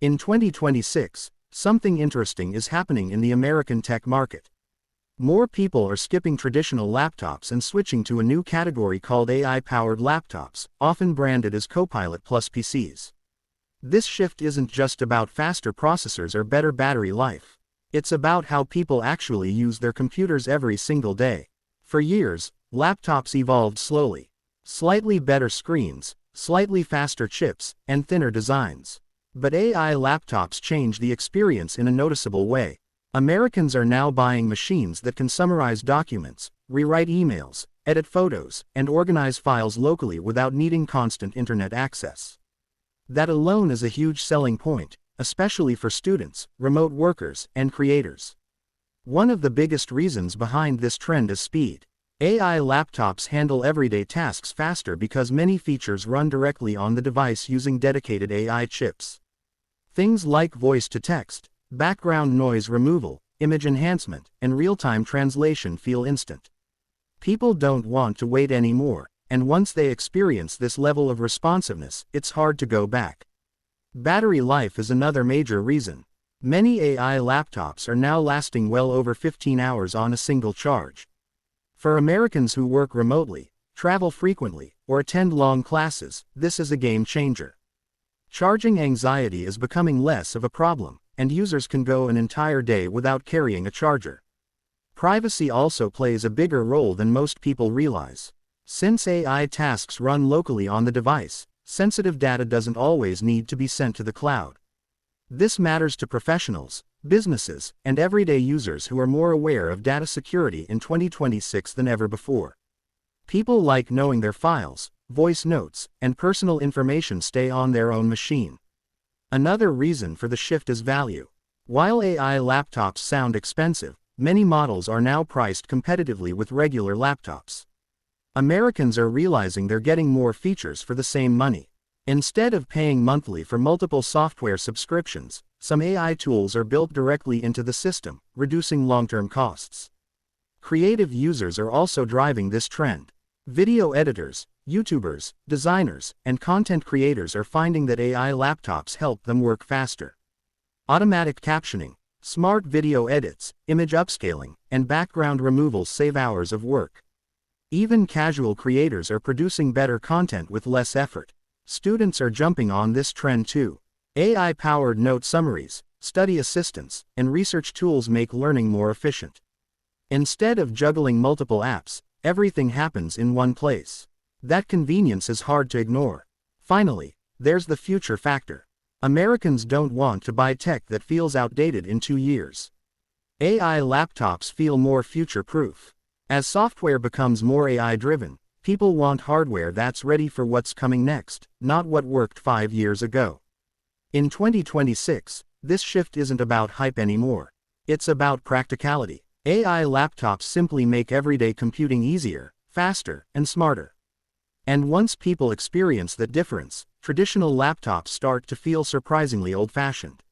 In 2026, something interesting is happening in the American tech market. More people are skipping traditional laptops and switching to a new category called AI-powered laptops, often branded as Copilot Plus PCs. This shift isn't just about faster processors or better battery life. It's about how people actually use their computers every single day. For years, laptops evolved slowly. Slightly better screens, slightly faster chips, and thinner designs. But AI laptops change the experience in a noticeable way. Americans are now buying machines that can summarize documents, rewrite emails, edit photos, and organize files locally without needing constant internet access. That alone is a huge selling point, especially for students, remote workers, and creators. One of the biggest reasons behind this trend is speed. AI laptops handle everyday tasks faster because many features run directly on the device using dedicated AI chips. Things like voice-to-text, background noise removal, image enhancement, and real-time translation feel instant. People don't want to wait anymore, and once they experience this level of responsiveness, it's hard to go back. Battery life is another major reason. Many AI laptops are now lasting well over 15 hours on a single charge. For Americans who work remotely, travel frequently, or attend long classes, this is a game changer. Charging anxiety is becoming less of a problem, and users can go an entire day without carrying a charger. Privacy also plays a bigger role than most people realize. Since AI tasks run locally on the device, sensitive data doesn't always need to be sent to the cloud. This matters to professionals, businesses, and everyday users who are more aware of data security in 2026 than ever before. People like knowing their files, voice notes, and personal information stay on their own machine. Another reason for the shift is value. While AI laptops sound expensive, many models are now priced competitively with regular laptops. Americans are realizing they're getting more features for the same money. Instead of paying monthly for multiple software subscriptions, some AI tools are built directly into the system, reducing long-term costs. Creative users are also driving this trend. Video editors, YouTubers, designers, and content creators are finding that AI laptops help them work faster. Automatic captioning, smart video edits, image upscaling, and background removal save hours of work. Even casual creators are producing better content with less effort. Students are jumping on this trend too. AI-powered note summaries, study assistants, and research tools make learning more efficient. Instead of juggling multiple apps, everything happens in one place. That convenience is hard to ignore. Finally, there's the future factor. Americans don't want to buy tech that feels outdated in 2 years. AI laptops feel more future-proof. As software becomes more AI-driven, people want hardware that's ready for what's coming next, not what worked 5 years ago. In 2026, this shift isn't about hype anymore. It's about practicality. AI laptops simply make everyday computing easier, faster, and smarter. And once people experience that difference, traditional laptops start to feel surprisingly old-fashioned.